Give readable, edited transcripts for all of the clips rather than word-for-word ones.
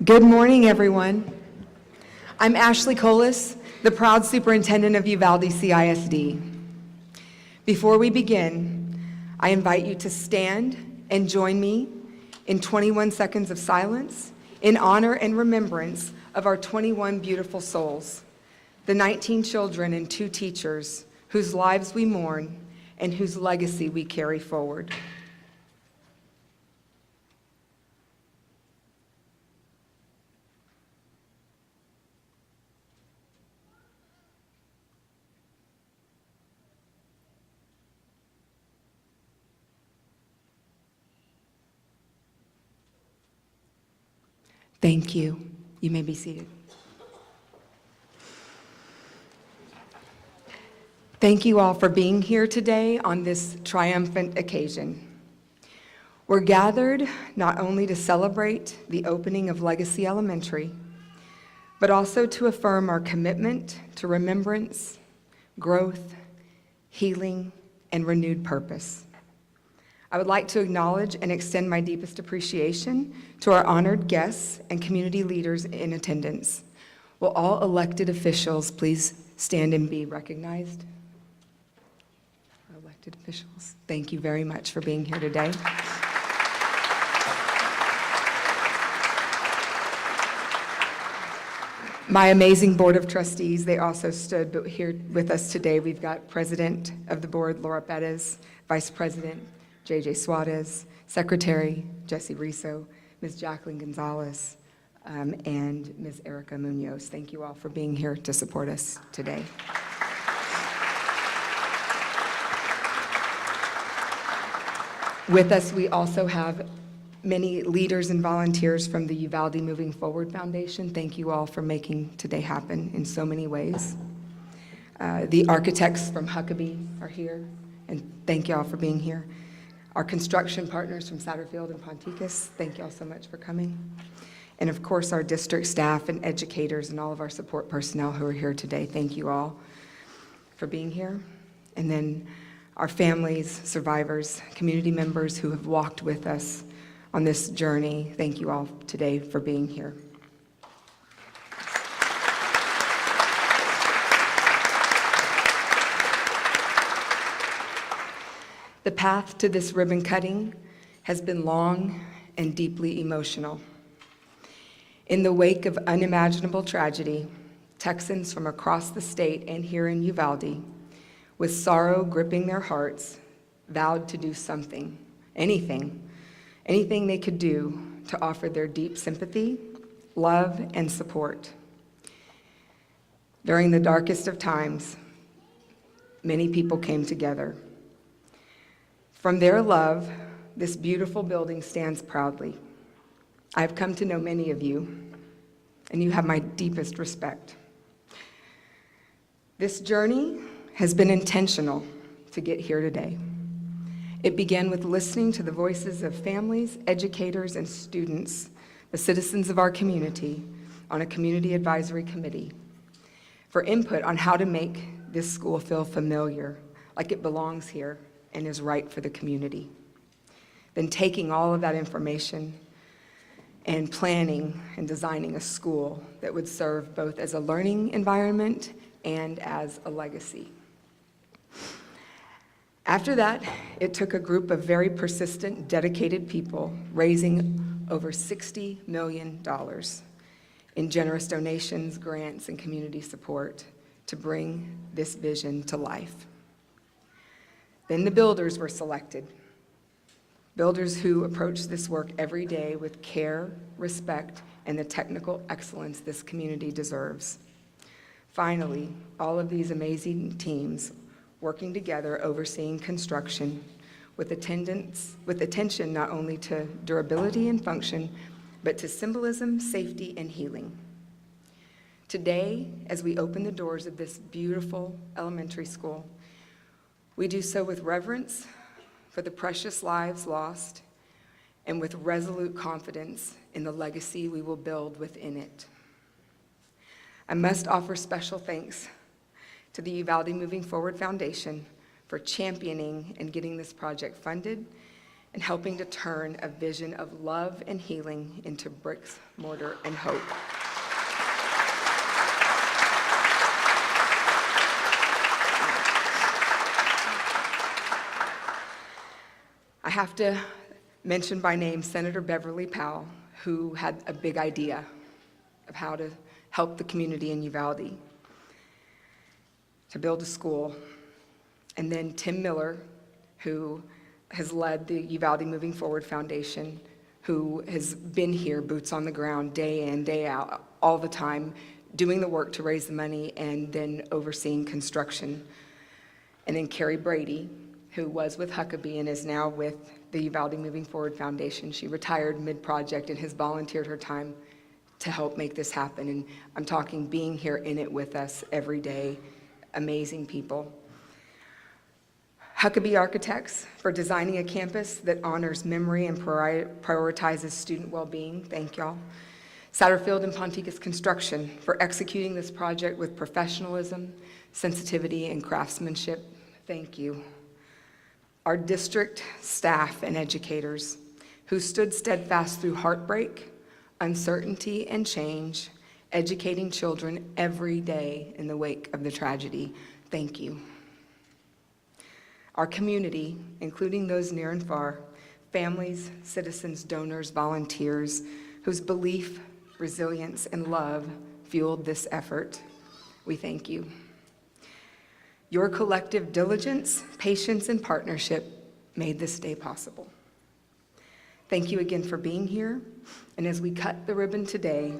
Good morning, everyone. I'm Ashley Colas, the proud superintendent of Uvalde CISD. Before we begin, I invite you to stand and join me in 21 seconds of silence in honor and remembrance of our 21 beautiful souls, the 19 children and 2 teachers whose lives we mourn and whose legacy we carry forward. Thank you. You may be seated. Thank you all for being here today on this triumphant occasion. We're gathered not only to celebrate the opening of Legacy Elementary, but also to affirm our commitment to remembrance, growth, healing, and renewed purpose. I would like to acknowledge and extend my deepest appreciation to our honored guests and community leaders in attendance. Will all elected officials please stand and be recognized? Our elected officials, thank you very much for being here today. My amazing Board of Trustees, they also stood but here with us today. We've got President of the Board, Laura Bettis, Vice President, J.J. Suarez, Secretary Jesse Riso, Ms. Jacqueline Gonzalez, and Ms. Erica Munoz. Thank you all for being here to support us today. With us, we also have many leaders and volunteers from the Uvalde Moving Forward Foundation. Thank you all for making today happen in so many ways. The architects from Huckabee are here, and thank you all for being here. Our construction partners from Satterfield and Ponticus, thank you all so much for coming. And of course, our district staff and educators and all of our support personnel who are here today, thank you all for being here. And then our families, survivors, community members who have walked with us on this journey, thank you all today for being here. The path to this ribbon cutting has been long and deeply emotional. In the wake of unimaginable tragedy, Texans from across the state and here in Uvalde, with sorrow gripping their hearts, vowed to do something, anything they could do to offer their deep sympathy, love, and support. During the darkest of times, many people came together. From their love, this beautiful building stands proudly. I've come to know many of you, and you have my deepest respect. This journey has been intentional to get here today. It began with listening to the voices of families, educators, and students, the citizens of our community, on a community advisory committee for input on how to make this school feel familiar, like it belongs here and is right for the community. Then taking all of that information and planning and designing a school that would serve both as a learning environment and as a legacy. After that, it took a group of very persistent, dedicated people raising over $60 million in generous donations, grants, and community support to bring this vision to life. Then the builders were selected. Builders who approach this work every day with care, respect, and the technical excellence this community deserves. Finally, all of these amazing teams working together, overseeing construction with attention not only to durability and function, but to symbolism, safety, and healing. Today, as we open the doors of this beautiful elementary school, we do so with reverence for the precious lives lost and with resolute confidence in the legacy we will build within it. I must offer special thanks to the Uvalde Moving Forward Foundation for championing and getting this project funded, and helping to turn a vision of love and healing into bricks, mortar, and hope. I have to mention by name Senator Beverly Powell, who had a big idea of how to help the community in Uvalde to build a school. And then Tim Miller, who has led the Uvalde Moving Forward Foundation, who has been here, boots on the ground, day in, day out, all the time, doing the work to raise the money and then overseeing construction. And then Carrie Brady, who was with Huckabee and is now with the Uvalde Moving Forward Foundation. She retired mid-project and has volunteered her time to help make this happen. And I'm talking being here in it with us every day, amazing people. Huckabee Architects for designing a campus that honors memory and prioritizes student well-being. Thank y'all. Satterfield and Ponticus Construction for executing this project with professionalism, sensitivity, and craftsmanship. Thank you. Our district staff and educators who stood steadfast through heartbreak, uncertainty, and change, educating children every day in the wake of the tragedy. Thank you. Our community, including those near and far, families, citizens, donors, volunteers, whose belief, resilience, and love fueled this effort, we thank you. Your collective diligence, patience, and partnership made this day possible. Thank you again for being here, and as we cut the ribbon today,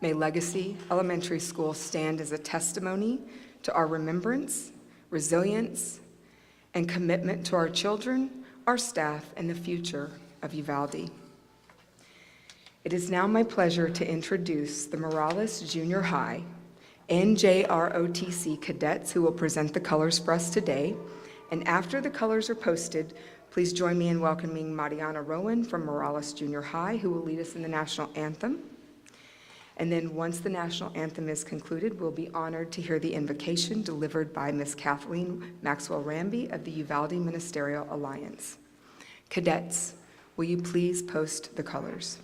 may Legacy Elementary School stand as a testimony to our remembrance, resilience, and commitment to our children, our staff, and the future of Uvalde. It is now my pleasure to introduce the Morales Junior High NJROTC cadets who will present the colors for us today. And after the colors are posted, please join me in welcoming Mariana Rowan from Morales Junior High, who will lead us in the national anthem. And then once the national anthem is concluded, we'll be honored to hear the invocation delivered by Ms. Kathleen Maxwell-Ramby of the Uvalde Ministerial Alliance. Cadets, will you please post the colors?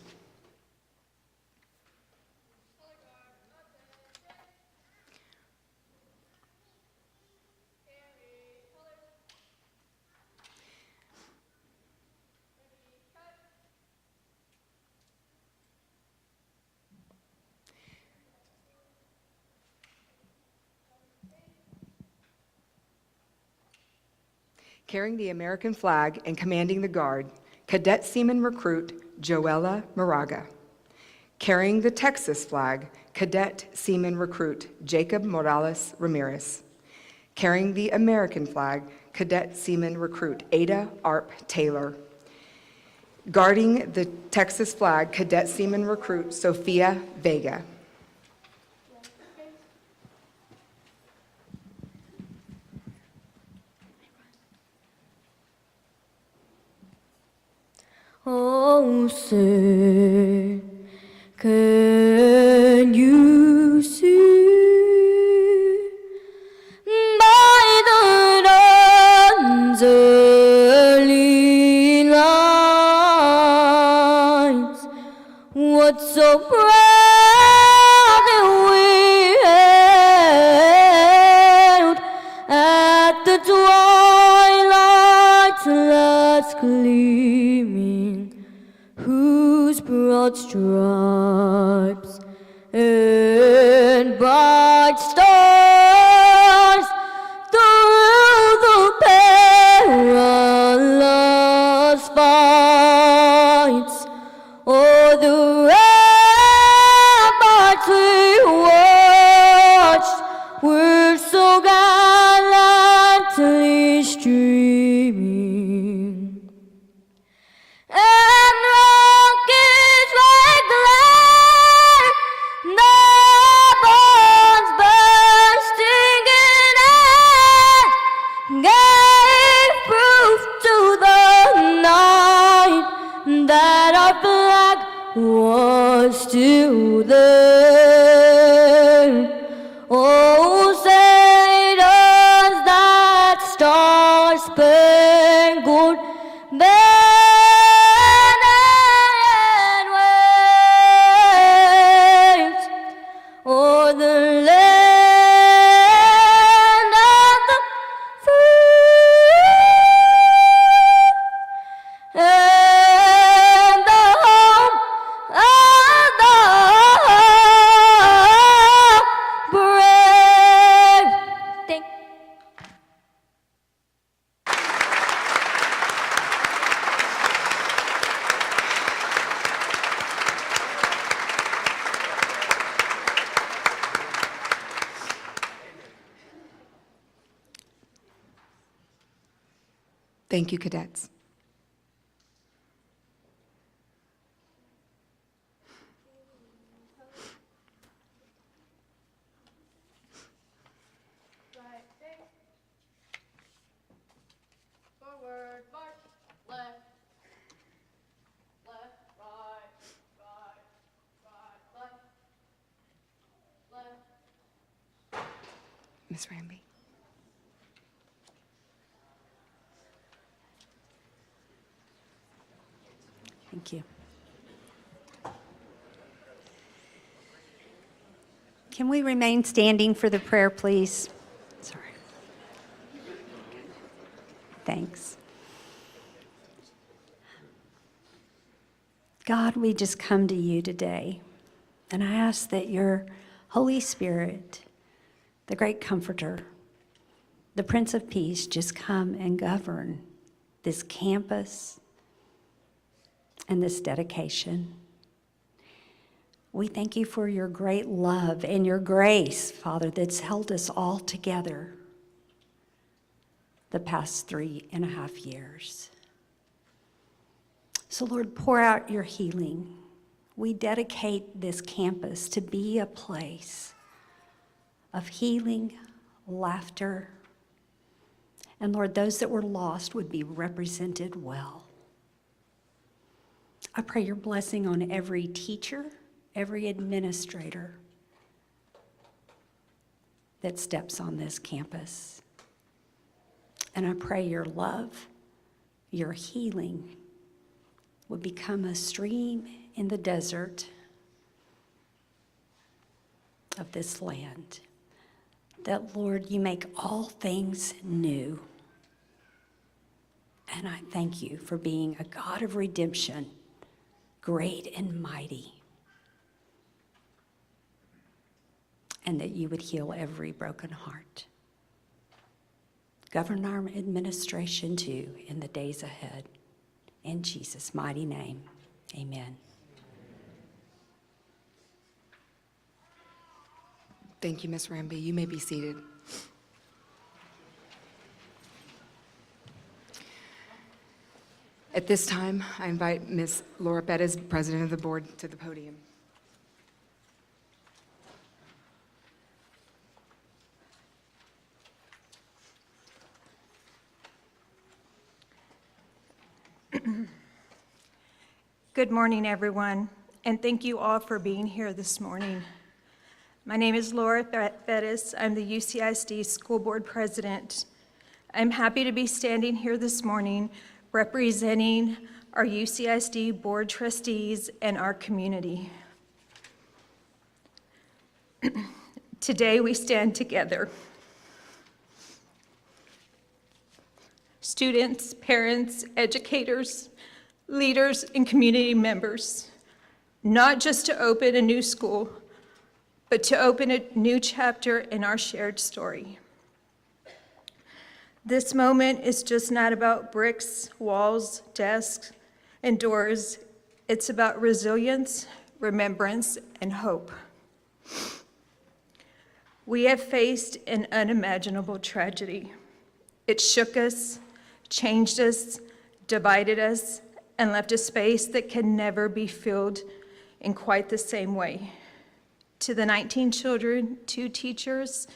Carrying the American flag and commanding the guard, Cadet Seaman Recruit Joella Moraga. Carrying the Texas flag, Cadet Seaman Recruit Jacob Morales Ramirez. Carrying the American flag, Cadet Seaman Recruit Ada Arp Taylor. Guarding the Texas flag, Cadet Seaman Recruit Sofia Vega. Oh, sir, can you see by the dawn's early lights what so proudly we hailed at the twilight's last gleaming, whose broad stripes and bright stars through the perilous fights o'er the ramparts we watched were so gallantly streaming. And rockets like glare, the bombs bursting in air, gave proof to the night that our flag was still there. Oh, say does that star-spangled banner Thank you, cadets. Right, face. Forward, march. Left. Left, right, right, left. Left. Ms. Ramby. Thank you. Can we remain standing for the prayer, please? Sorry. Thanks. God, we just come to you today, and I ask that your Holy Spirit, the great comforter, the Prince of Peace, just come and govern this campus and this dedication. We thank you for your great love and your grace, Father, that's held us all together the past 3.5 years. So, Lord, pour out your healing. We dedicate this campus to be a place of healing, laughter, and Lord, those that were lost would be represented well. I pray your blessing on every teacher, every administrator that steps on this campus. And I pray your love, your healing would become a stream in the desert of this land. That, Lord, you make all things new. And I thank you for being a God of redemption, great and mighty. And that you would heal every broken heart. Govern our administration too in the days ahead. In Jesus' mighty name, amen. Thank you, Ms. Ramby. You may be seated. At this time, I invite Ms. Laura Bettis, President of the Board, to the podium. Good morning, everyone, and thank you all for being here this morning. My name is Laura Bettis. I'm the UCISD School Board President. I'm happy to be standing here this morning representing our UCISD Board trustees and our community. Today, we stand together. Students, parents, educators, leaders, and community members, not just to open a new school, but to open a new chapter in our shared story. This moment is just not about bricks, walls, desks, and doors. It's about resilience, remembrance, and hope. We have faced an unimaginable tragedy. It shook us, changed us, divided us, and left a space that can never be filled in quite the same way. To the 19 children, 2 teachers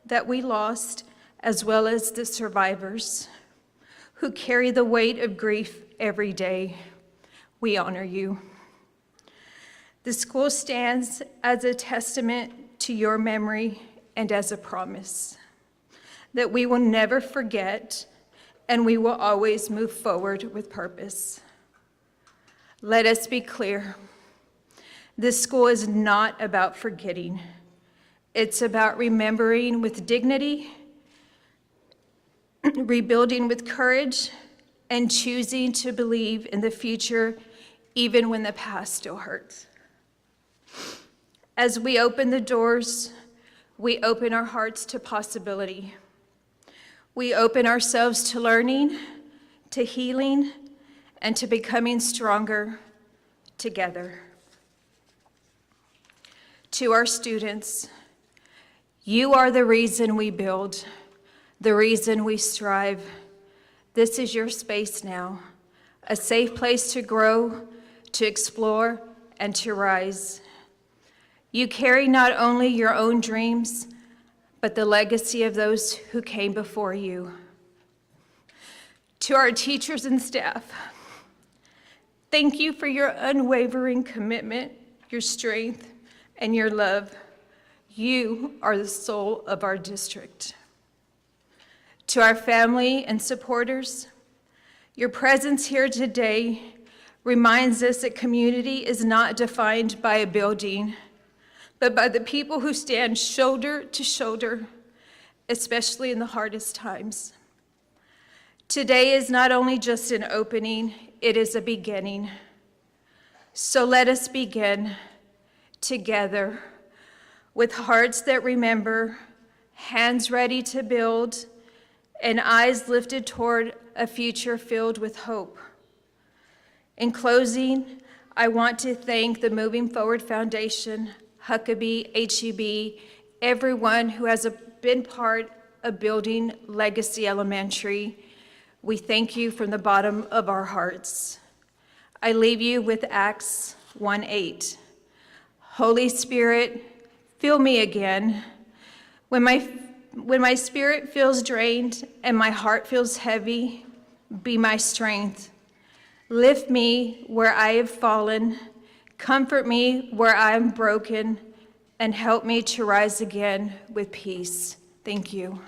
that we lost, as well as the survivors who carry the weight of grief every day, we honor you. The school stands as a testament to your memory and as a promise that we will never forget and we will always move forward with purpose. Let us be clear. This school is not about forgetting. It's about remembering with dignity, rebuilding with courage, and choosing to believe in the future even when the past still hurts. As we open the doors, we open our hearts to possibility. We open ourselves to learning, to healing, and to becoming stronger together. To our students, you are the reason we build, the reason we strive, This is your space now, a safe place to grow, to explore, and to rise. You carry not only your own dreams, but the legacy of those who came before you. To our teachers and staff, thank you for your unwavering commitment, your strength, and your love. You are the soul of our district. To our family and supporters, your presence here today reminds us that community is not defined by a building, but by the people who stand shoulder to shoulder, especially in the hardest times. Today is not only just an opening, it is a beginning. So let us begin together with hearts that remember, hands ready to build, and eyes lifted toward a future filled with hope. In closing, I want to thank the Moving Forward Foundation, Huckabee, HEB, everyone who has been part of building Legacy Elementary. We thank you from the bottom of our hearts. I leave you with Acts 1:8. Holy Spirit, fill me again. When my spirit feels drained and my heart feels heavy, be my strength. Lift me where I have fallen, comfort me where I am broken, and help me to rise again with peace. Thank you.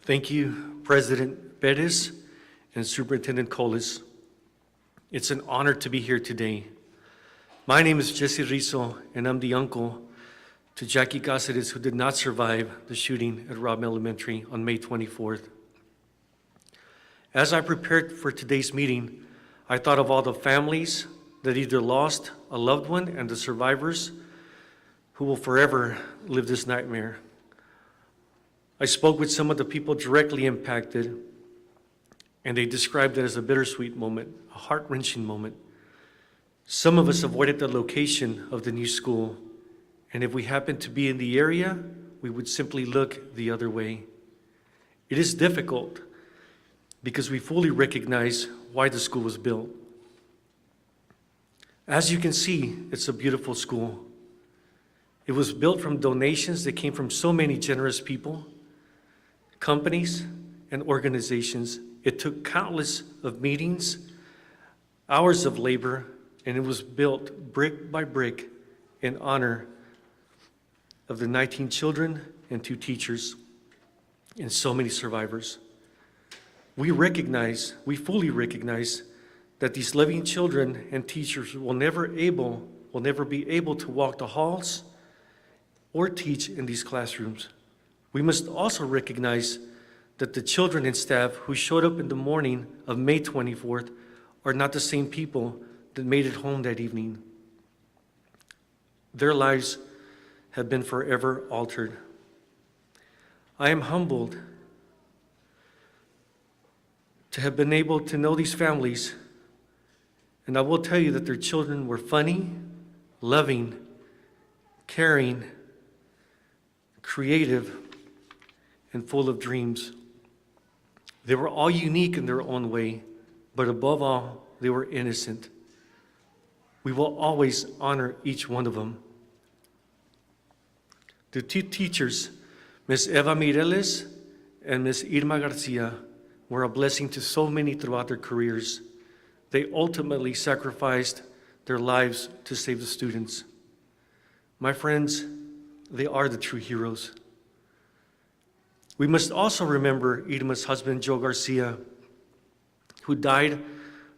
Thank you, President Perez and Superintendent Colas. It's an honor to be here today. My name is Jesse Rizzo, and I'm the uncle to Jackie Cáceres, who did not survive the shooting at Robb Elementary on May 24th. As I prepared for today's meeting, I thought of all the families that either lost a loved one and the survivors who will forever live this nightmare. I spoke with some of the people directly impacted, and they described it as a bittersweet moment, a heart-wrenching moment. Some of us avoided the location of the new school, and if we happened to be in the area, we would simply look the other way. It is difficult because we fully recognize why the school was built. As you can see, it's a beautiful school. It was built from donations that came from so many generous people, companies, and organizations. It took countless of meetings, hours of labor, and it was built brick by brick in honor of the 19 children and 2 teachers and so many survivors. We fully recognize that these living children and teachers will never be able to walk the halls or teach in these classrooms. We must also recognize that the children and staff who showed up in the morning of May 24th are not the same people that made it home that evening. Their lives have been forever altered. I am humbled to have been able to know these families, and I will tell you that their children were funny, loving, caring, creative, and full of dreams. They were all unique in their own way, but above all, they were innocent. We will always honor each one of them. The 2 teachers, Ms. Eva Mireles and Ms. Irma Garcia, were a blessing to so many throughout their careers. They ultimately sacrificed their lives to save the students. My friends, they are the true heroes. We must also remember Irma's husband, Joe Garcia, who died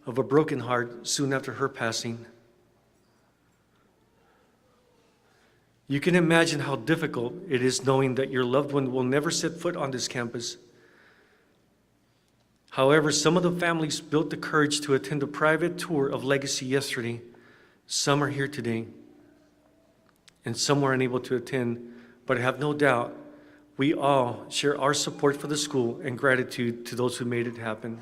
of a broken heart soon after her passing. You can imagine how difficult it is knowing that your loved one will never set foot on this campus. However, some of the families built the courage to attend a private tour of Legacy yesterday. Some are here today, and some were unable to attend, but I have no doubt we all share our support for the school and gratitude to those who made it happen.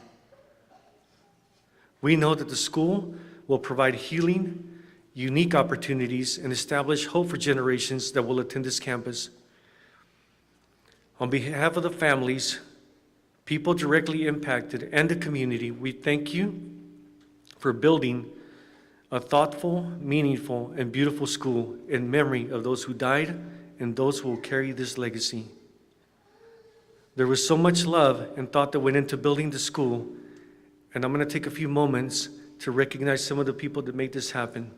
We know that the school will provide healing, unique opportunities, and establish hope for generations that will attend this campus. On behalf of the families, people directly impacted, and the community, we thank you for building a thoughtful, meaningful, and beautiful school in memory of those who died and those who will carry this legacy. There was so much love and thought that went into building the school, and I'm going to take a few moments to recognize some of the people that made this happen.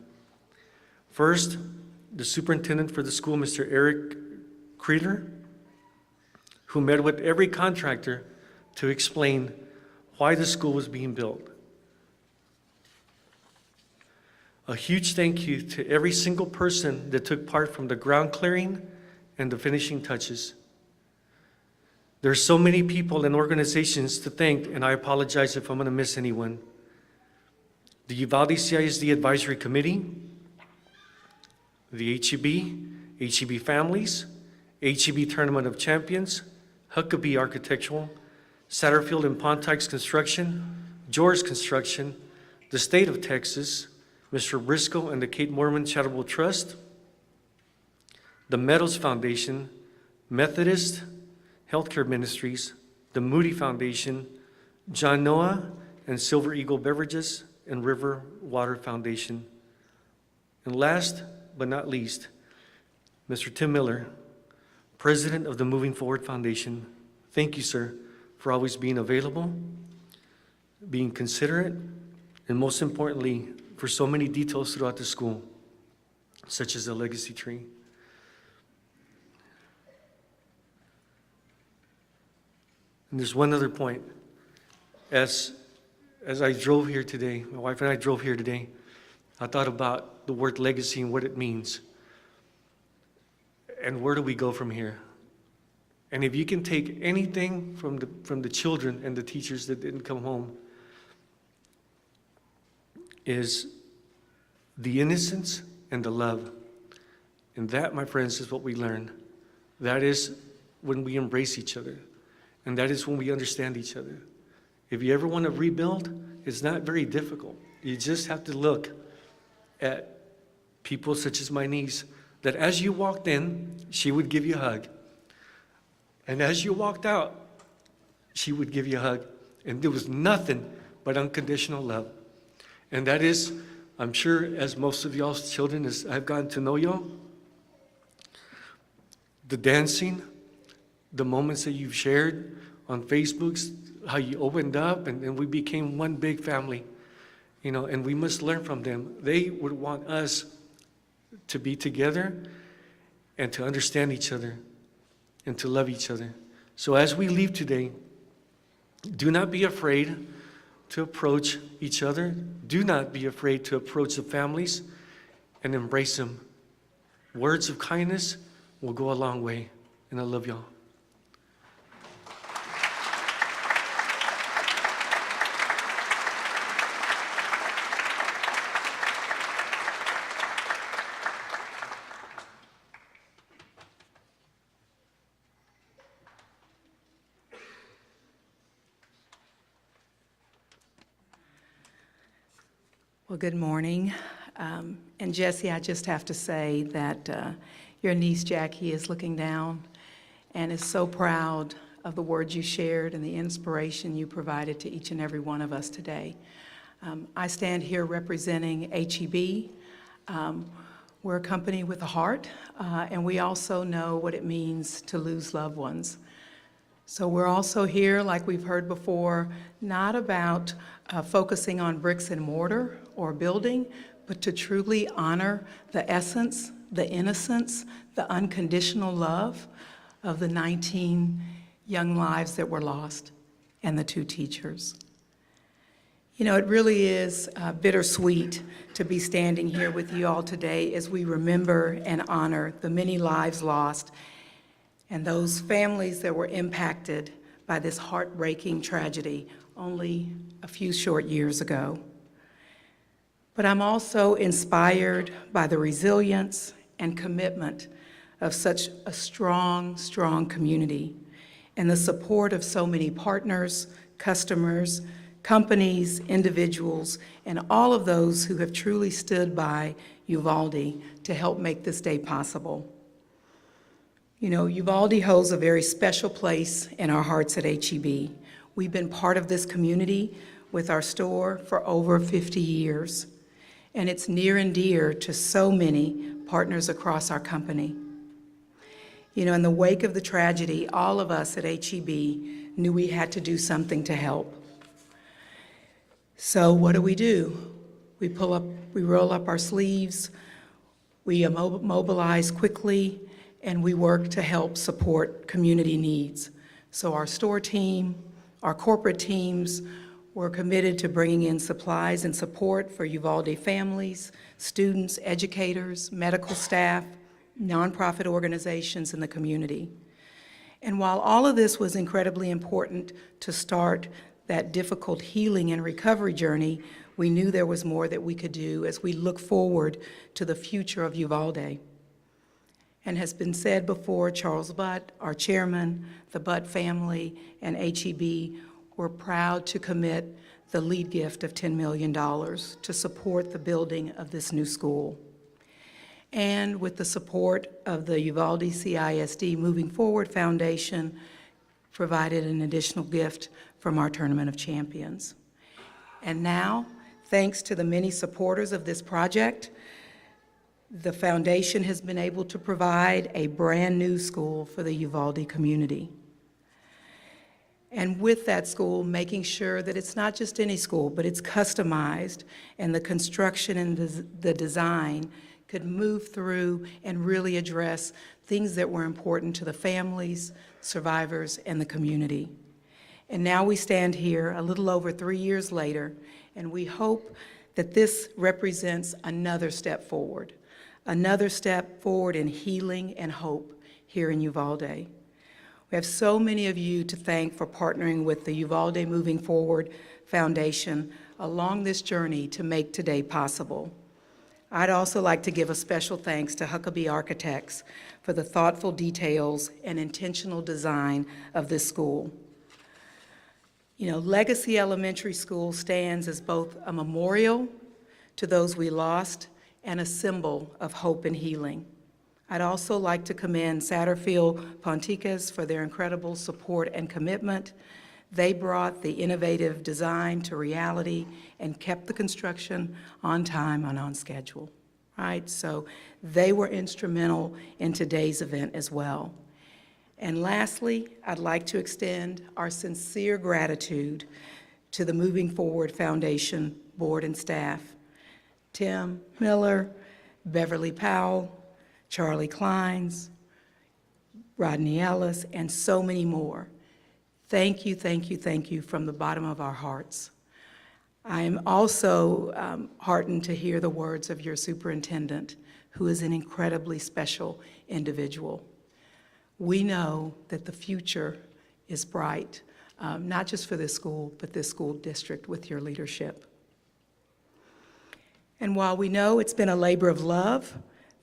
First, the superintendent for the school, Mr. Eric Creeder, who met with every contractor to explain why the school was being built. A huge thank you to every single person that took part from the ground clearing and the finishing touches. There are so many people and organizations to thank, and I apologize if I'm going to miss anyone. The Uvalde CISD Advisory Committee, the HEB Families, HEB Tournament of Champions, Huckabee Architectural, Satterfield and Pontiac's Construction, George Construction, the State of Texas, Mr. Briscoe and the Kate Mormon Charitable Trust, the Meadows Foundation, Methodist Healthcare Ministries, the Moody Foundation, John Noah and Silver Eagle Beverages, and River Water Foundation. And last but not least, Mr. Tim Miller, President of the Moving Forward Foundation. Thank you, sir, for always being available, being considerate, and most importantly, for so many details throughout the school, such as the legacy tree. And there's one other point. As I drove here today, my wife and I drove here today, I thought about the word legacy and what it means. And where do we go from here? And if you can take anything from the children and the teachers that didn't come home, is the innocence and the love. And that, my friends, is what we learn. That is when we embrace each other. And that is when we understand each other. If you ever want to rebuild, it's not very difficult. You just have to look at people such as my niece, that as you walked in, she would give you a hug. And as you walked out, she would give you a hug. And there was nothing but unconditional love. And that is, I'm sure, as most of y'all's children, as I've gotten to know y'all, the dancing, the moments that you've shared on Facebook, how you opened up, and we became one big family, you know, and we must learn from them. They would want us to be together and to understand each other and to love each other. So as we leave today, do not be afraid to approach each other. Do not be afraid to approach the families and embrace them. Words of kindness will go a long way, and I love y'all. Well, good morning. And Jesse, I just have to say that your niece Jackie is looking down and is so proud of the words you shared and the inspiration you provided to each and every one of us today. I stand here representing HEB. We're a company with a heart, and we also know what it means to lose loved ones. So we're also here, like we've heard before, not about focusing on bricks and mortar or building, but to truly honor the essence, the innocence, the unconditional love of the 19 young lives that were lost and the 2 teachers. You know, it really is bittersweet to be standing here with you all today as we remember and honor the many lives lost and those families that were impacted by this heartbreaking tragedy only a few short years ago. But I'm also inspired by the resilience and commitment of such a strong, strong community and the support of so many partners, customers, companies, individuals, and all of those who have truly stood by Uvalde to help make this day possible. You know, Uvalde holds a very special place in our hearts at HEB. We've been part of this community with our store for over 50 years, and it's near and dear to so many partners across our company. You know, in the wake of the tragedy, all of us at HEB knew we had to do something to help. So what do? We roll up our sleeves, we mobilize quickly, and we work to help support community needs. So our store team, our corporate teams, were committed to bringing in supplies and support for Uvalde families, students, educators, medical staff, nonprofit organizations in the community. And while all of this was incredibly important to start that difficult healing and recovery journey, we knew there was more that we could do as we look forward to the future of Uvalde. And has been said before, Charles Butt, our chairman, the Butt family, and HEB were proud to commit the lead gift of $10 million to support the building of this new school. And with the support of the Uvalde CISD Moving Forward Foundation, provided an additional gift from our Tournament of Champions. And now, thanks to the many supporters of this project, the foundation has been able to provide a brand new school for the Uvalde community. And with that school, making sure that it's not just any school, but it's customized, and the construction and the design could move through and really address things that were important to the families, survivors, and the community. And now we stand here a little over 3 years later, and we hope that this represents another step forward in healing and hope here in Uvalde. We have so many of you to thank for partnering with the Uvalde Moving Forward Foundation along this journey to make today possible. I'd also like to give a special thanks to Huckabee Architects for the thoughtful details and intentional design of this school. You know, Legacy Elementary School stands as both a memorial to those we lost and a symbol of hope and healing. I'd also like to commend Satterfield Ponticus for their incredible support and commitment. They brought the innovative design to reality and kept the construction on time and on schedule, right? So they were instrumental in today's event as well. And lastly, I'd like to extend our sincere gratitude to the Moving Forward Foundation board and staff, Tim Miller, Beverly Powell, Charlie Kleins, Rodney Ellis, and so many more. Thank you, thank you, thank you from the bottom of our hearts. I am also heartened to hear the words of your superintendent, who is an incredibly special individual. We know that the future is bright, not just for this school, but this school district with your leadership. And while we know it's been a labor of love,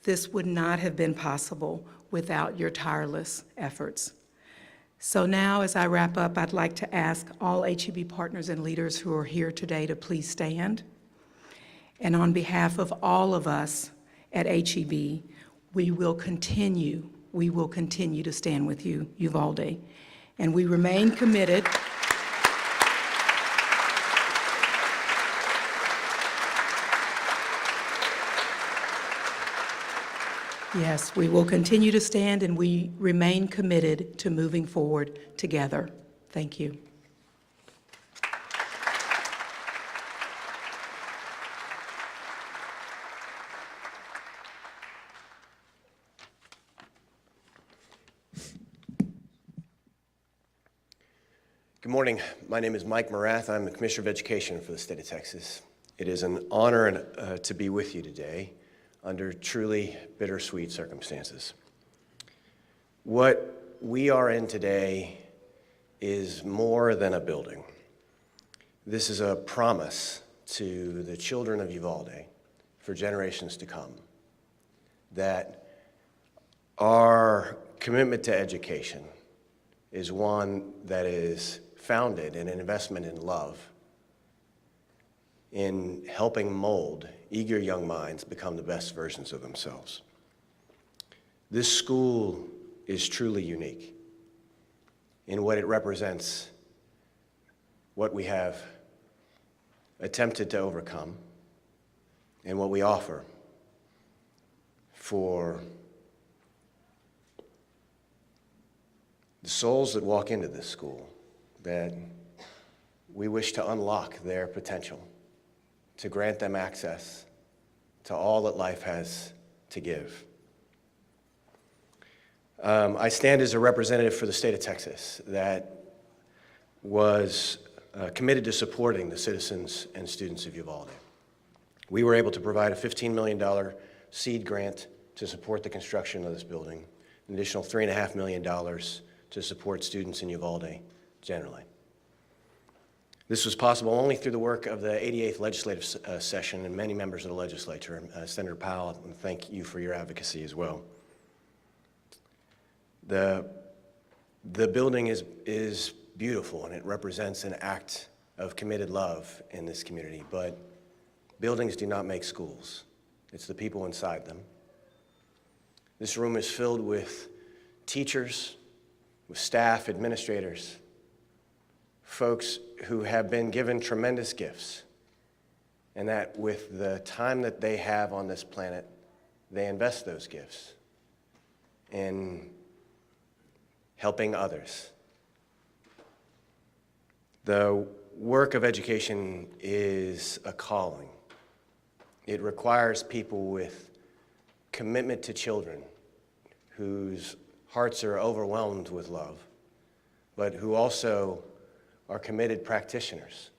this would not have been possible without your tireless efforts. So now, as I wrap up, I'd like to ask all HEB partners and leaders who are here today to please stand. And on behalf of all of us at HEB, we will continue to stand with you, Uvalde. And we remain committed Yes, we will continue to stand, and we remain committed to moving forward together. Thank you. Good Good morning. My name is Mike Morath. I'm the Commissioner of Education for the state of Texas. It is an honor to be with you today under truly bittersweet circumstances. What we are in today is more than a building. This is a promise to the children of Uvalde for generations to come that our commitment to education is one that is founded in an investment in love, in helping mold eager young minds become the best versions of themselves. This school is truly unique in what it represents, what we have attempted to overcome, and what we offer for the souls that walk into this school, that we wish to unlock their potential, to grant them access to all that life has to give. I stand as a representative for the state of Texas that was committed to supporting the citizens and students of Uvalde. We were able to provide a $15 million seed grant to support the construction of this building, an additional $3.5 million to support students in Uvalde generally. This was possible only through the work of the 88th legislative session and many members of the legislature. Senator Powell, thank you for your advocacy as well. The building is beautiful, and it represents an act of committed love in this community, but buildings do not make schools. It's the people inside them. This room is filled with teachers, with staff, administrators, folks who have been given tremendous gifts, and that with the time that they have on this planet, they invest those gifts in helping others. The work of education is a calling. It requires people with commitment to children whose hearts are overwhelmed with love, but who also are committed practitioners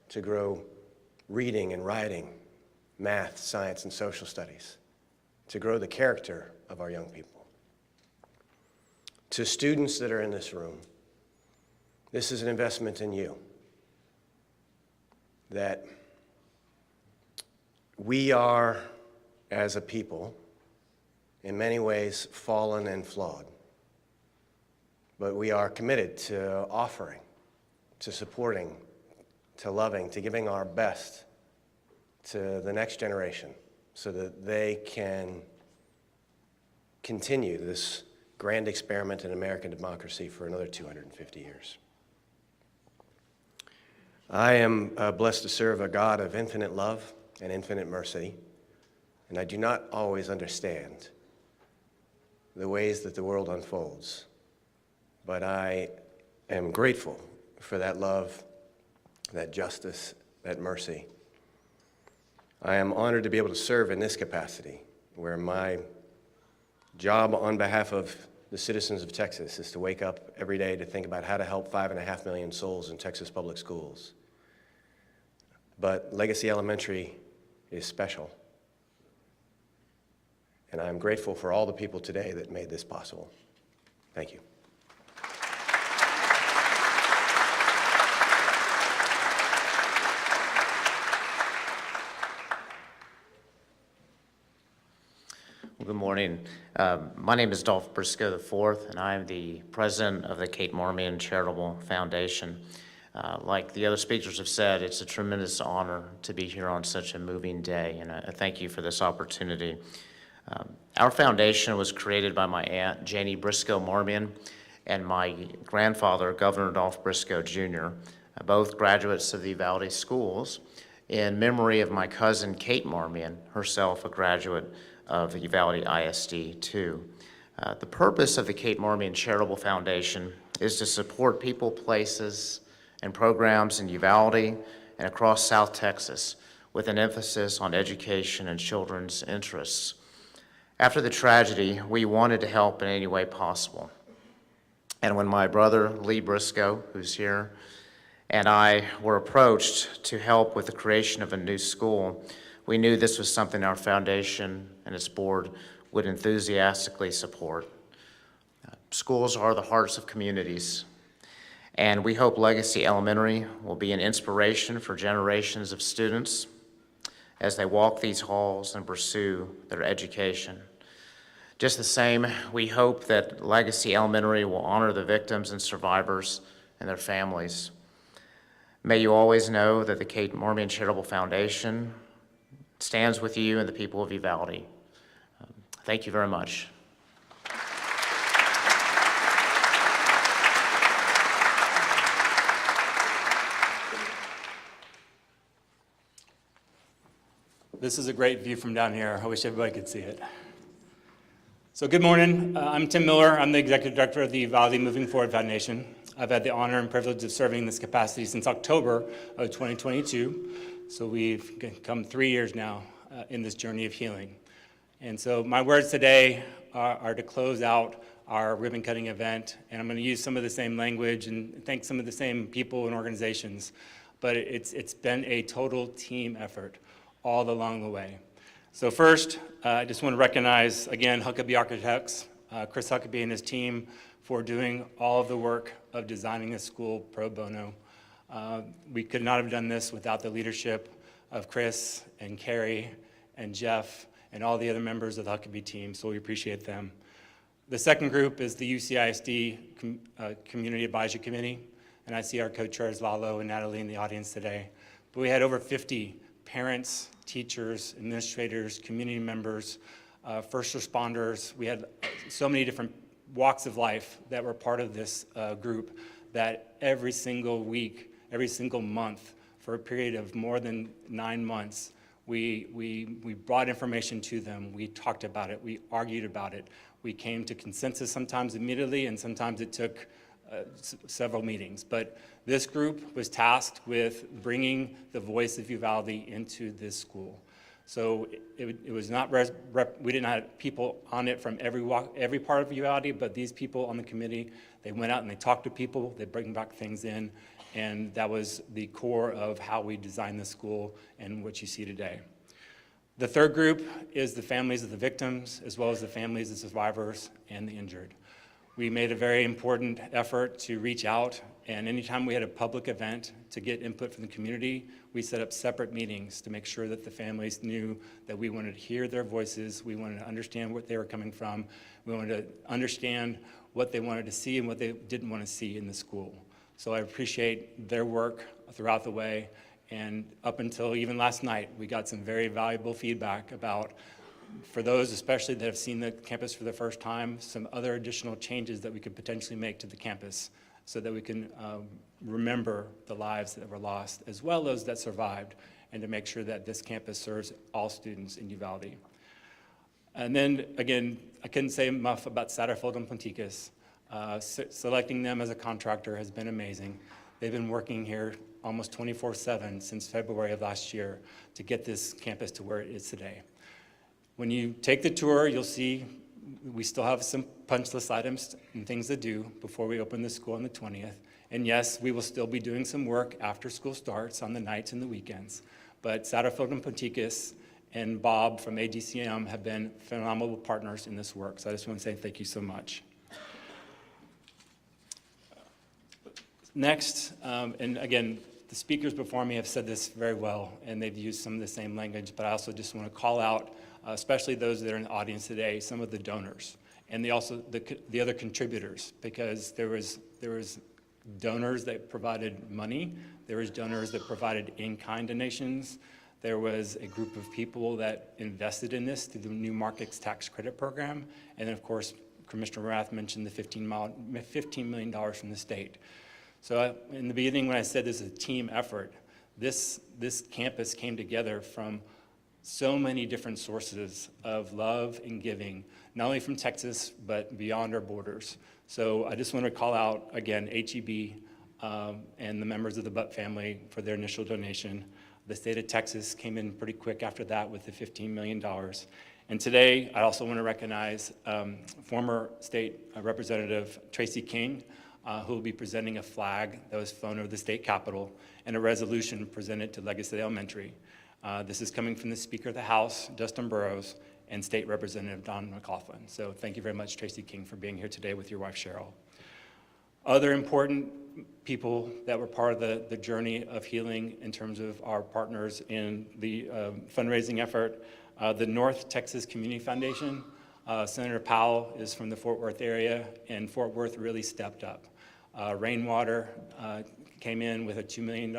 to grow reading and writing, math, science, and social studies, to grow the character of our young people. To students that are in this room, this is an investment in you, that we are, as a people, in many ways fallen and flawed, but we are committed to offering, to supporting, to loving, to giving our best to the next generation so that they can continue this grand experiment in American democracy for another 250 years. I am blessed to serve a God of infinite love and infinite mercy, and I do not always understand the ways that the world unfolds, but I am grateful for that love, that justice, that mercy. I am honored to be able to serve in this capacity, where my job on behalf of the citizens of Texas is to wake up every day to think about how to help 5.5 million souls in Texas public schools. But Legacy Elementary is special, and I'm grateful for all the people today that made this possible. Thank you. Well, good morning. My name is Dolph Briscoe IV, and I am the president of the Kate Marmion Charitable Foundation. Like the other speakers have said, it's a tremendous honor to be here on such a moving day, and I thank you for this opportunity. Our foundation was created by my aunt, Janie Briscoe Marmion, and my grandfather, Governor Dolph Briscoe Jr., both graduates of the Uvalde schools, in memory of my cousin, Kate Marmion, herself a graduate of the Uvalde ISD too. The purpose of the Kate Marmion Charitable Foundation is to support people, places, and programs in Uvalde and across South Texas with an emphasis on education and children's interests. After the tragedy, we wanted to help in any way possible. And when my brother, Lee Briscoe, who's here, and I were approached to help with the creation of a new school, we knew this was something our foundation and its board would enthusiastically support. Schools are the hearts of communities, and we hope Legacy Elementary will be an inspiration for generations of students as they walk these halls and pursue their education. Just the same, we hope that Legacy Elementary will honor the victims and survivors and their families. May you always know that the Kate Marmion Charitable Foundation stands with you and the people of Uvalde. Thank you very much. This is a great view from down here. I wish everybody could see it. So good morning. I'm Tim Miller. I'm the Executive Director of the Uvalde Moving Forward Foundation. I've had the honor and privilege of serving in this capacity since October of 2022. So we've come 3 years now in this journey of healing. And so my words today are to close out our ribbon cutting event. And I'm going to use some of the same language and thank some of the same people and organizations. But it's been a total team effort all along the way. So first, I just want to recognize, again, Huckabee Architects, Chris Huckabee and his team for doing all of the work of designing this school pro bono. We could not have done this without the leadership of Chris and Carrie and Jeff and all the other members of the Huckabee team, so we appreciate them. The second group is the UCISD Community Advisory Committee, and I see our co-chairs Lalo and Natalie in the audience today. But we had over 50 parents, teachers, administrators, community members, first responders. We had so many different walks of life that were part of this group that every single week, every single month, for a period of more than 9 months, we brought information to them. We talked about it. We argued about it. We came to consensus sometimes immediately, and sometimes it took several meetings. But this group was tasked with bringing the voice of Uvalde into this school. So it was not, we didn't have people on it from every part of Uvalde, but these people on the committee, they went out and they talked to people, they bring back things in, and that was the core of how we designed the school and what you see today. The third group is the families of the victims, as well as the families of survivors and the injured. We made a very important effort to reach out, and anytime we had a public event to get input from the community, we set up separate meetings to make sure that the families knew that we wanted to hear their voices, we wanted to understand where they were coming from, we wanted to understand what they wanted to see and what they didn't want to see in the school. So I appreciate their work throughout the way, and up until even last night, we got some very valuable feedback about, for those especially that have seen the campus for the first time, some other additional changes that we could potentially make to the campus so that we can remember the lives that were lost as well as that survived, and to make sure that this campus serves all students in Uvalde. And then again, I couldn't say enough about Satterfield and Ponticus. Selecting them as a contractor has been amazing. They've been working here almost 24/7 since February of last year to get this campus to where it is today. When you take the tour, you'll see we still have some punch list items and things to do before we open the school on the 20th. And yes, we will still be doing some work after school starts on the nights and the weekends. But Satterfield and Ponticus and Bob from ADCM have been phenomenal partners in this work. So I just want to say thank you so much. Next, and again, the speakers before me have said this very well, and they've used some of the same language, but I also just want to call out, especially those that are in the audience today, some of the donors, and the other contributors, because there was donors that provided money, there was donors that provided in-kind donations, there was a group of people that invested in this through the New Markets Tax Credit Program, and then of course, Commissioner Rath mentioned the $15 million from the state. So in the beginning, when I said this is a team effort, this campus came together from so many different sources of love and giving, not only from Texas, but beyond our borders. So I just want to call out, again, HEB and the members of the Butt family for their initial donation. The state of Texas came in pretty quick after that with the $15 million. And today, I also want to recognize former state representative Tracy King, who will be presenting a flag that was flown over the state capitol and a resolution presented to Legacy Elementary. This is coming from the Speaker of the House, Dustin Burrows, and State Representative Don McLaughlin. So thank you very much, Tracy King, for being here today with your wife, Cheryl. Other important people that were part of the journey of healing in terms of our partners in the fundraising effort, the North Texas Community Foundation. Senator Powell is from the Fort Worth area, and Fort Worth really stepped up. Rainwater came in with a $2 million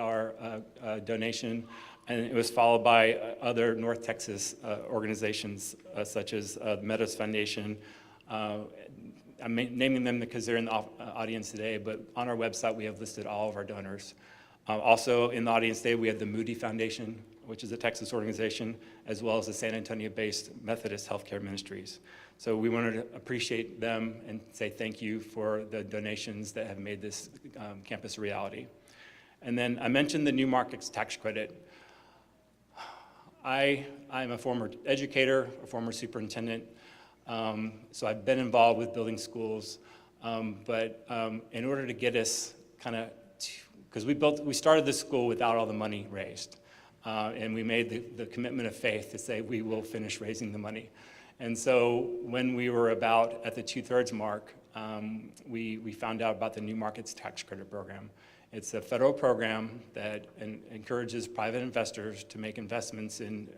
donation, and it was followed by other North Texas organizations such as the Meadows Foundation. I'm naming them because they're in the audience today, but on our website we have listed all of our donors. Also in the audience today we have the Moody Foundation, which is a Texas organization, as well as the San Antonio-based Methodist Healthcare Ministries. So we wanted to appreciate them and say thank you for the donations that have made this campus a reality. And then I mentioned the New Markets Tax Credit. I'm a former educator, a former superintendent, so I've been involved with building schools, but in order to get us kind of, because we started this school without all the money raised. And we made the commitment of faith to say we will finish raising the money. And so when we were about at the 2/3 mark, we found out about the New Markets Tax Credit Program. It's a federal program that encourages private investors to make investments in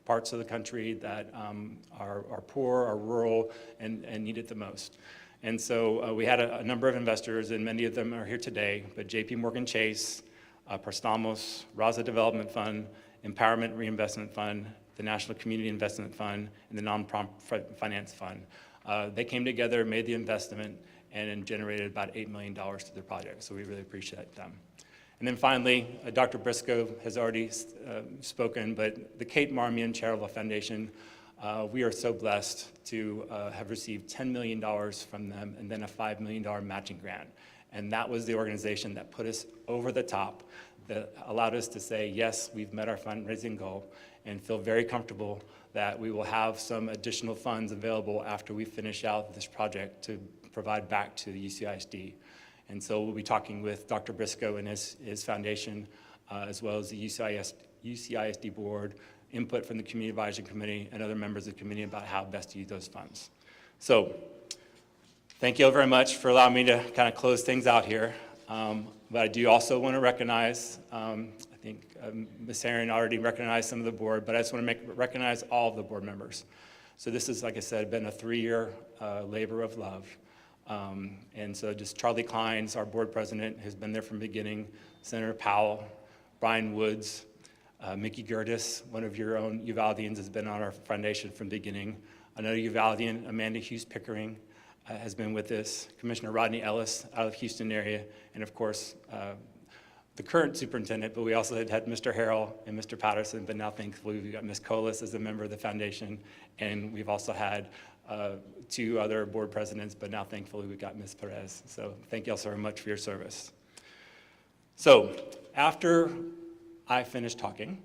parts of the country that are poor, are rural, and need it the most. And so we had a number of investors, and many of them are here today, but JP Morgan Chase, Prestamos, Raza Development Fund, Empowerment Reinvestment Fund, the National Community Investment Fund, and the Non-Profit Finance Fund. They came together, made the investment, and generated about $8 million to their project, so we really appreciate them. And then finally, Dr. Briscoe has already spoken, but the Kate Marmion Charitable Foundation, we are so blessed to have received $10 million from them and then a $5 million matching grant. And that was the organization that put us over the top, that allowed us to say, yes, we've met our fundraising goal, and feel very comfortable that we will have some additional funds available after we finish out this project to provide back to the UCISD. And so we'll be talking with Dr. Briscoe and his foundation, as well as the UCISD board, input from the Community Advisory Committee and other members of the committee about how best to use those funds. So thank you all very much for allowing me to kind of close things out here. But I do also want to recognize, I think Ms. Herron already recognized some of the board, but I just want to recognize all of the board members. So this is, like I said, been a 3-year labor of love. And so just Charlie Klein's, our board president, has been there from the beginning, Senator Powell, Brian Woods, Mickey Gertis, one of your own Uvaldians, has been on our foundation from the beginning. Another Uvaldian, Amanda Hughes Pickering, has been with us, Commissioner Rodney Ellis out of the Houston area, and of course, the current superintendent, but we also had Mr. Harrell and Mr. Patterson, but now thankfully we've got Ms. Colas as a member of the foundation, and we've also had 2 other board presidents, but now thankfully we've got Ms. Perez. So thank you all so much for your service. So after I finish talking,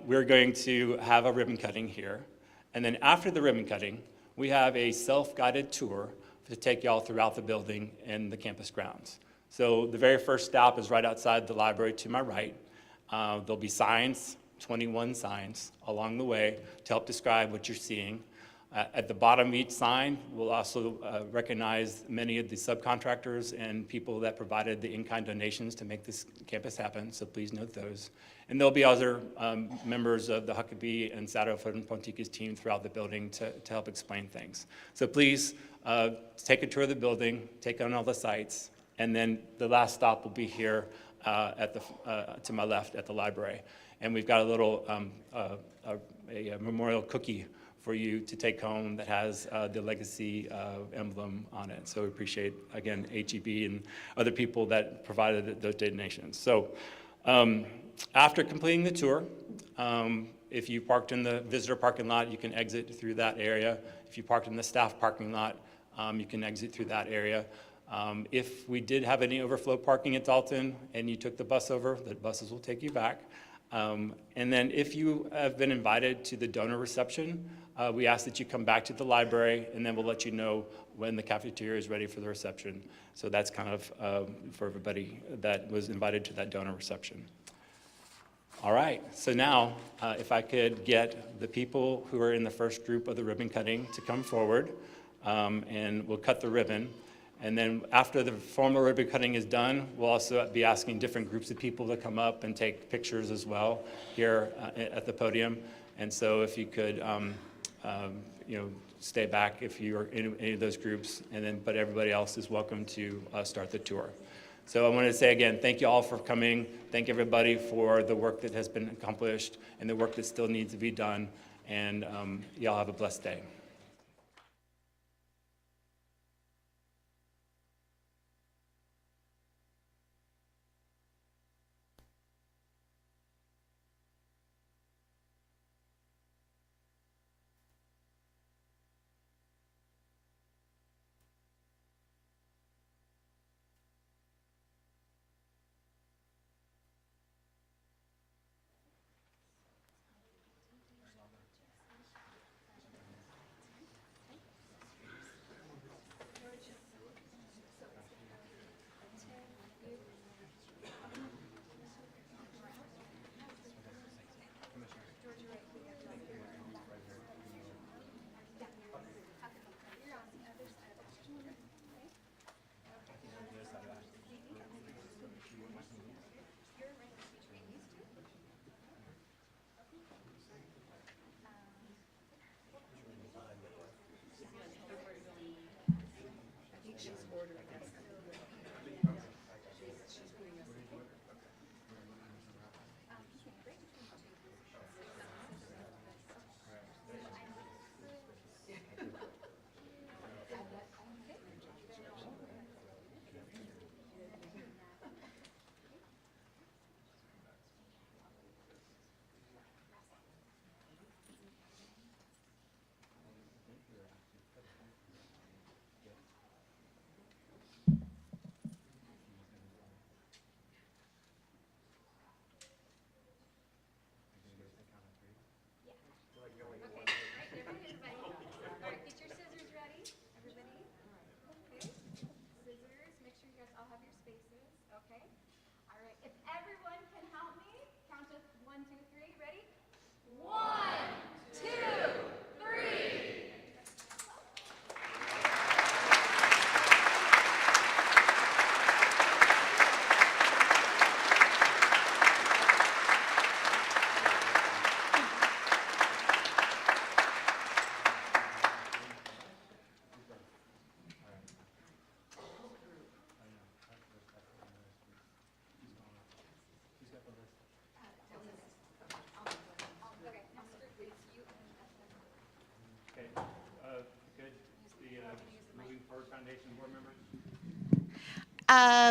we're going to have a ribbon cutting here, and then after the ribbon cutting, we have a self-guided tour to take y'all throughout the building and the campus grounds. So the very first stop is right outside the library to my right. There'll be signs, 21 signs along the way to help describe what you're seeing. At the bottom of each sign, we'll also recognize many of the subcontractors and people that provided the in-kind donations to make this campus happen, so please note those. And there'll be other members of the Huckabee and Sato and Ponticas team throughout the building to help explain things. So please take a tour of the building, take on all the sites, and then the last stop will be here to my left at the library. And we've got a little a memorial cookie for you to take home that has the legacy emblem on it. So we appreciate, again, HEB and other people that provided those donations. So after completing the tour, if you parked in the visitor parking lot, you can exit through that area. If you parked in the staff parking lot, you can exit through that area. If we did have any overflow parking at Dalton and you took the bus over, the buses will take you back. And then if you have been invited to the donor reception, we ask that you come back to the library, and then we'll let you know when the cafeteria is ready for the reception. So that's kind of for everybody that was invited to that donor reception. All right, so now if I could get the people who are in the first group of the ribbon cutting to come forward, and we'll cut the ribbon. And then after the formal ribbon cutting is done, we'll also be asking different groups of people to come up and take pictures as well here at the podium. And so if you could, stay back if you're in any of those groups, but everybody else is welcome to start the tour. So I want to say again, thank you all for coming. Thank everybody for the work that has been accomplished and the work that still needs to be done. And y'all have a blessed day.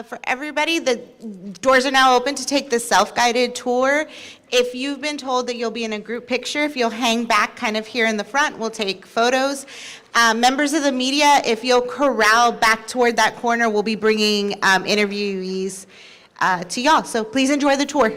For everybody, the doors are now open to take the self-guided tour. If you've been told that you'll be in a group picture, if you'll hang back kind of here in the front, we'll take photos. Members of the media, if you'll corral back toward that corner, we'll be bringing interviewees to y'all. So please enjoy the tour.